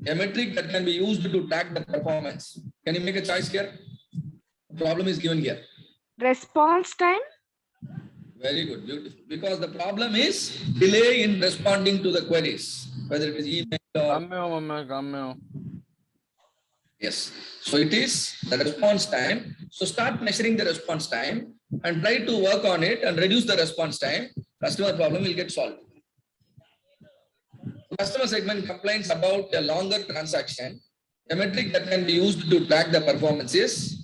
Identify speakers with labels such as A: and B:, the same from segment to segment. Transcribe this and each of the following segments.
A: A metric that can be used to track the performance. Can you make a choice here? The problem is given here.
B: Response time.
A: Very good, beautiful. Because the problem is delay in responding to the queries, whether it is email or... Yes. So it is the response time. So start measuring the response time and try to work on it and reduce the response time. Customer problem will get solved. Customer segment complains about a longer transaction. A metric that can be used to track the performance is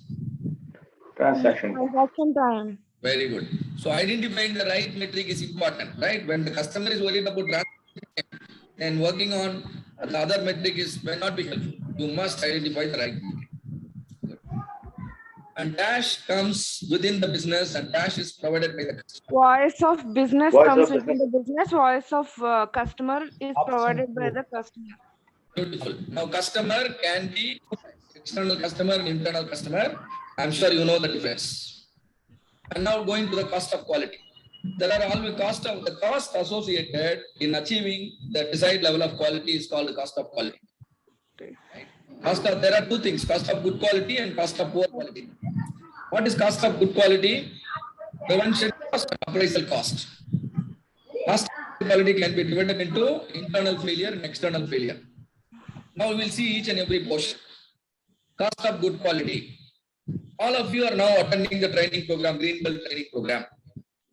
C: Transaction
B: time.
A: very good. So identifying the right metric is important, right? When the customer is worried about transaction, then working on the other metric may not be helpful. You must identify the right metric. Good. And dash comes within the business, and dash is provided by the customer.
B: Voice of business comes within the business. Voice of customer is provided by the customer.
A: Beautiful. Now, customer can be external customer and internal customer. I'm sure you know the difference. And now going to the cost of quality. There are always cost associated in achieving the desired level of quality is called the cost of quality. Right? There are two things: cost of good quality and cost of poor quality. What is cost of good quality? Prevention cost and appraisal cost. Cost of quality can be divided into internal failure and external failure. Now we will see each and every portion. Cost of good quality. All of you are now attending the training program, Green Belt training program.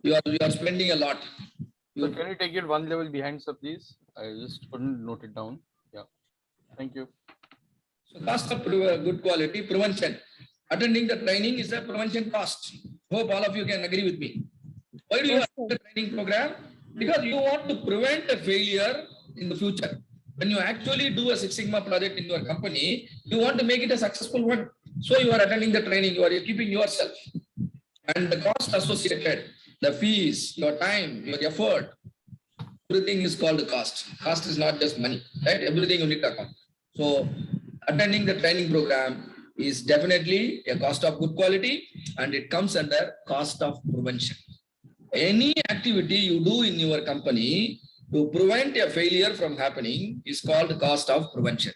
A: You are spending a lot.
D: So can you take it one level behind, sir, please? I just couldn't note it down. Yeah. Thank you.
A: So cost of good quality, prevention. Attending the training is a prevention cost. Hope all of you can agree with me. Why do you attend the training program? Because you want to prevent a failure in the future. When you actually do a Six Sigma project in your company, you want to make it a successful one. So you are attending the training, you are equipping yourself. And the cost associated, the fees, your time, your effort, everything is called the cost. Cost is not just money, right? Everything you need to account. So attending the training program is definitely a cost of good quality, and it comes under cost of prevention. Any activity you do in your company to prevent a failure from happening is called cost of prevention.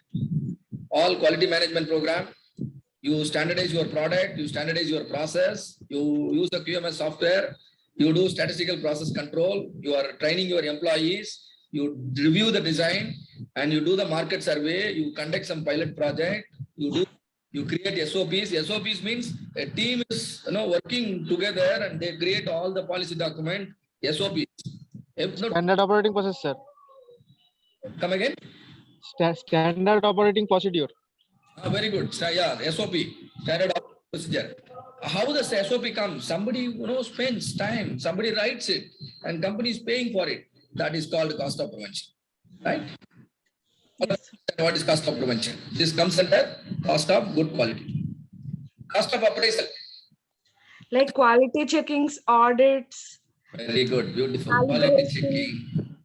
A: All quality management program, you standardize your product, you standardize your process, you use the QMS software, you do statistical process control, you are training your employees, you review the design, and you do the market survey, you conduct some pilot project, you create SOPs. SOPs means a team is working together and they create all the policy document, SOPs.
E: Standard operating process, sir.
A: Come again?
E: Standard operating procedure.
A: Very good. Yeah, SOP, standard operating procedure. How does the SOP come? Somebody spends time, somebody writes it, and company is paying for it. That is called cost of prevention, right? Yes. What is cost of prevention? This comes under cost of good quality. Cost of appraisal.
B: Like quality checkings, audits.
A: Very good, beautiful. Quality checking.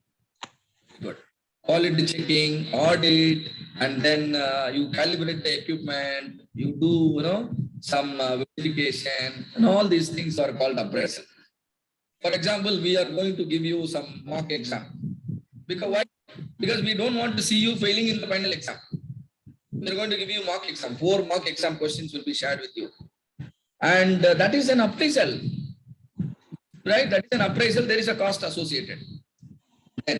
A: Good. Quality checking, audit, and then you calibrate the equipment, you do, some verification, and all these things are called appraisal. For example, we are going to give you some mock exam. Because why? Because we don't want to see you failing in the final exam. We are going to give you mock exam. 4 mock exam questions will be shared with you. And that is an appraisal. Right? That is an appraisal. There is a cost associated. Then,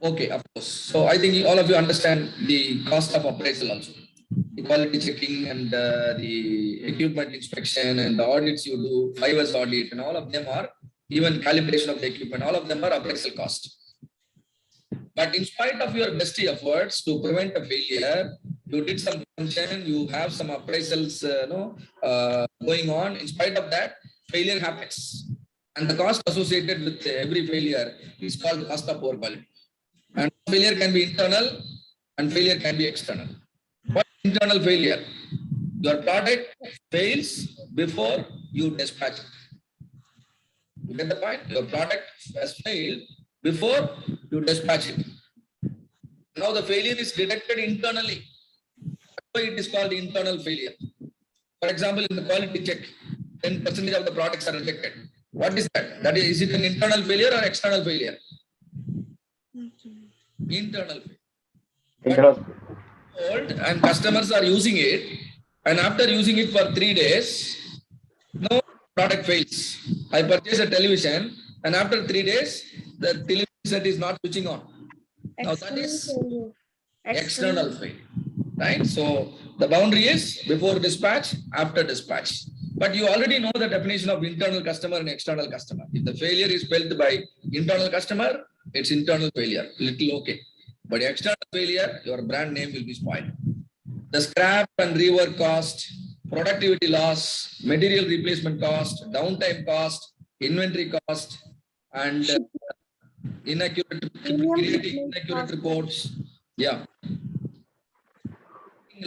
A: okay, of course. So I think all of you understand the cost of appraisal also. The quality checking and the equipment inspection and the audits you do, 5S audit, and all of them are even calibration of the equipment, all of them are appraisal cost. But in spite of your best efforts to prevent a failure, you did some prevention, you have some appraisals going on. In spite of that, failure happens. And the cost associated with every failure is called cost of poor quality. And failure can be internal and failure can be external. What is internal failure? Your product fails before you dispatch it. You get the point? Your product has failed before you dispatch it. Now the failure is detected internally. That's why it is called internal failure. For example, in the quality check, 10% of the products are rejected. What is that? That is it an internal failure or external failure? Internal failure.
C: Internal.
A: Old and customers are using it, and after using it for 3 days, no product fails. I purchase a television, and after 3 days, the television set is not switching on. Now that
B: External
A: is
B: failure.
A: external failure, right? So the boundary is before dispatch, after dispatch. But you already know the definition of internal customer and external customer. If the failure is felt by internal customer, it's internal failure, little okay. But external failure, your brand name will be spoiled. The scrap and rework cost, productivity loss, material replacement cost, downtime cost, inventory cost, and
B: Premium
A: creating
B: shipment
A: inaccurate
B: cost.
A: reports. Yeah.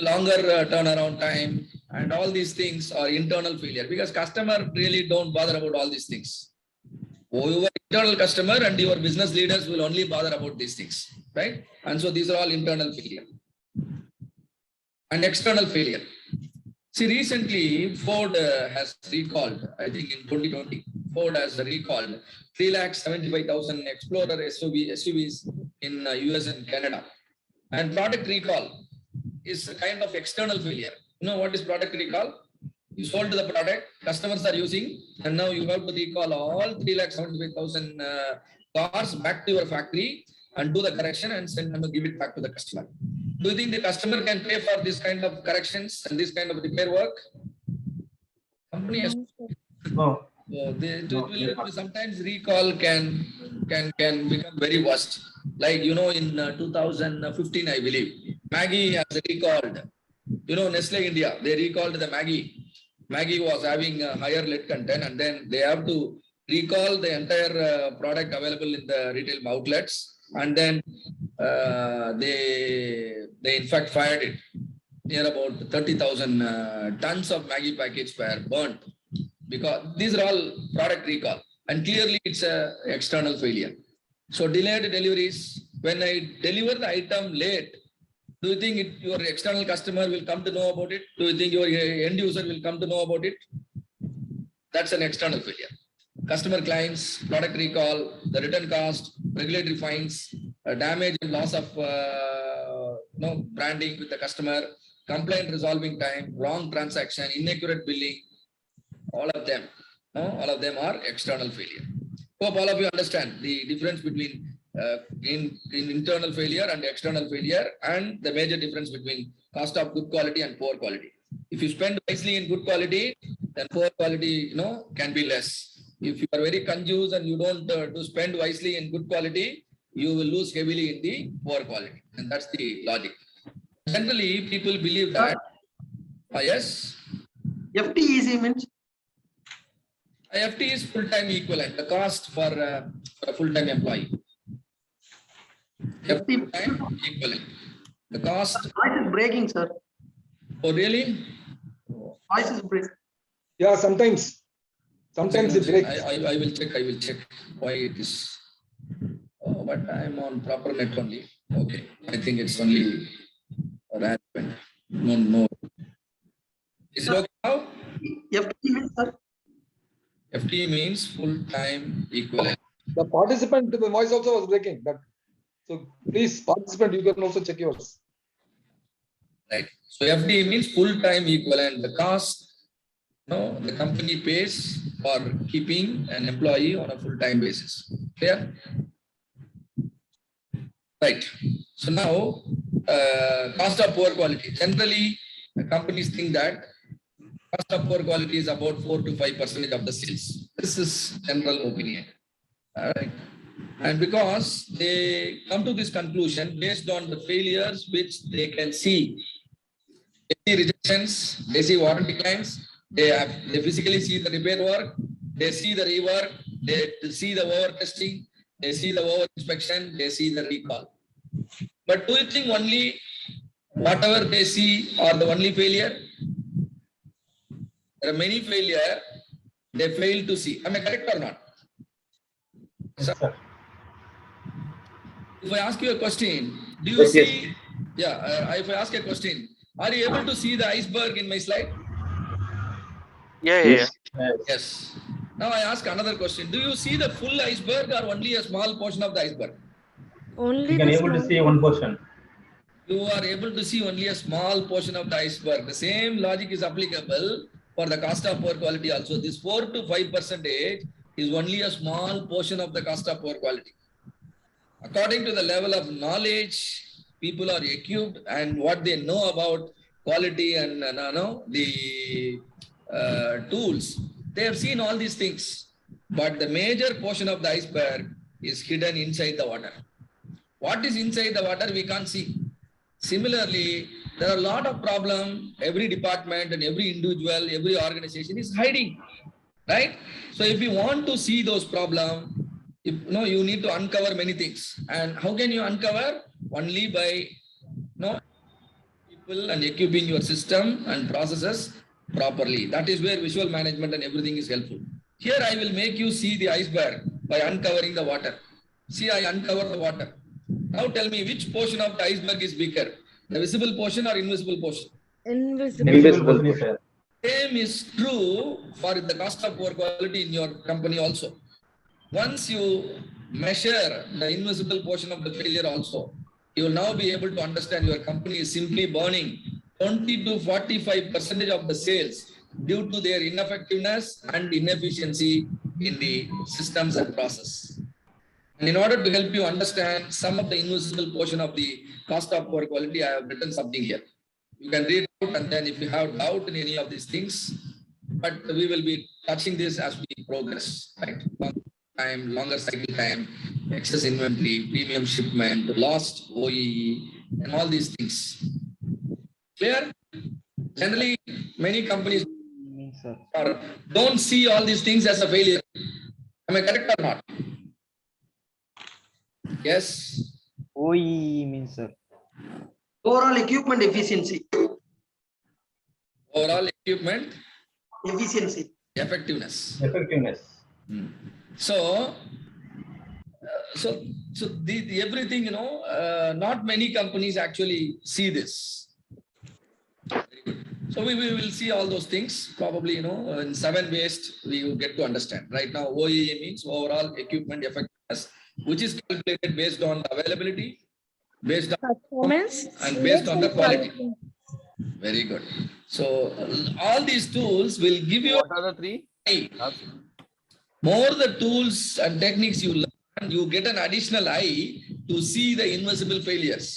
A: Longer turnaround time, and all these things are internal failure because customer really don't bother about all these things. Your internal customer and your business leaders will only bother about these things, right? And so these are all internal failure. And external failure. See, recently Ford has recalled, I think in 2020, Ford has recalled 375,000 Explorer SUVs in US and Canada. And product recall is a kind of external failure. You know what is product recall? You sold the product, customers are using, and now you have to recall all 375,000 cars back to your factory and do the correction and send and give it back to the customer. Do you think the customer can pay for this kind of corrections and this kind of repair work? Company has
C: No.
A: so sometimes recall can become very worst. Like in 2015, I believe, Maggie has recalled. Nestle India, they recalled the Maggie. Maggie was having a higher lead content, and then they have to recall the entire product available in the retail outlets, and then they in fact fired it. Near about 30,000 tons of Maggie packets were burnt because these are all product recall, and clearly it's a external failure. So delayed deliveries, when I deliver the item late, do you think your external customer will come to know about it? Do you think your end user will come to know about it? That's an external failure. Customer claims, product recall, the return cost, regulatory fines, damage and loss of branding with the customer, complaint resolving time, wrong transaction, inaccurate billing, all of them are external failure. Hope all of you understand the difference between in internal failure and external failure, and the major difference between cost of good quality and poor quality. If you spend wisely in good quality, then poor quality can be less. If you are very confused and you don't do spend wisely in good quality, you will lose heavily in the poor quality, and that's the logic. Generally, people believe that. Yes.
F: FTEC means?
A: FT is full-time equivalent, the cost for a full-time employee. Full-time equivalent. The cost.
F: Voice is breaking, sir.
A: Oh, really?
F: Voice is breaking.
G: Yeah, sometimes it breaks.
A: I will check why it is. Oh, but I'm on proper net only. Okay, I think it's only relevant. No. Is it okay now?
F: FTE means, sir?
A: FT means full-time equivalent.
G: The participant, the voice also was breaking. So please, participant, you can also check yours.
A: Right. So FT means full-time equivalent. The cost the company pays for keeping an employee on a full-time basis. Clear? Right. So now, cost of poor quality. Generally, the companies think that cost of poor quality is about 4 to 5% of the sales. This is general opinion. All right. And because they come to this conclusion based on the failures which they can see, they see rejections, they see warranty claims, they physically see the repair work, they see the rework, they see the over testing, they see the over inspection, they see the recall. But do you think only whatever they see are the only failure? There are many failure they fail to see. Am I correct or not? So, if I ask you a question, do you see? Yeah, if I ask a question, are you able to see the iceberg in my slide?
F: Yeah.
A: Yes. Now I ask another question. Do you see the full iceberg or only a small portion of the iceberg?
B: Only
C: You can
B: the
C: able to
B: small
C: see one portion.
A: You are able to see only a small portion of the iceberg. The same logic is applicable for the cost of poor quality also. This 4 to 5% is only a small portion of the cost of poor quality. According to the level of knowledge people are equipped and what they know about quality and the tools, they have seen all these things. But the major portion of the iceberg is hidden inside the water. What is inside the water we can't see. Similarly, there are a lot of problems every department and every individual, every organization is hiding, right? So if you want to see those problems, you need to uncover many things. And how can you uncover? Only by people and equipping your system and processes properly. That is where visual management and everything is helpful. Here I will make you see the iceberg by uncovering the water. See, I uncover the water. Now tell me which portion of the iceberg is bigger, the visible portion or invisible portion?
B: invisible.
C: Invisible portion.
A: Same is true for the cost of poor quality in your company also. Once you measure the invisible portion of the failure also, you will now be able to understand your company is simply burning 20 to 45% of the sales due to their ineffectiveness and inefficiency in the systems and process. And in order to help you understand some of the invisible portion of the cost of poor quality, I have written something here. You can read out, and then if you have doubt in any of these things, but we will be touching this as we progress, right? Time, longer cycle time, excess inventory, premium shipment, lost OEE, and all these things. Clear? Generally, many companies don't see all these things as a failure. Am I correct or not? Yes.
H: OE means, sir.
F: Overall equipment efficiency.
A: Overall equipment
F: Efficiency.
A: effectiveness.
C: Effectiveness.
A: So everything, not many companies actually see this. Very good. So we will see all those things probably, in 7 ways we will get to understand. Right now, OEE means overall equipment effectiveness, which is calculated based on the availability, based on
B: Performance.
A: and based on the quality. Very good. So all these tools will give you
D: What are the three?
A: more the tools and techniques you learn, you get an additional eye to see the invisible failures.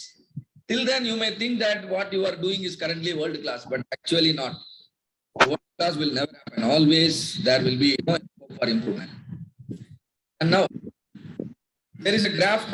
A: Till then, you may think that what you are doing is currently world class, but actually not. World class will never happen. Always there will be hope for improvement. And now there is a graph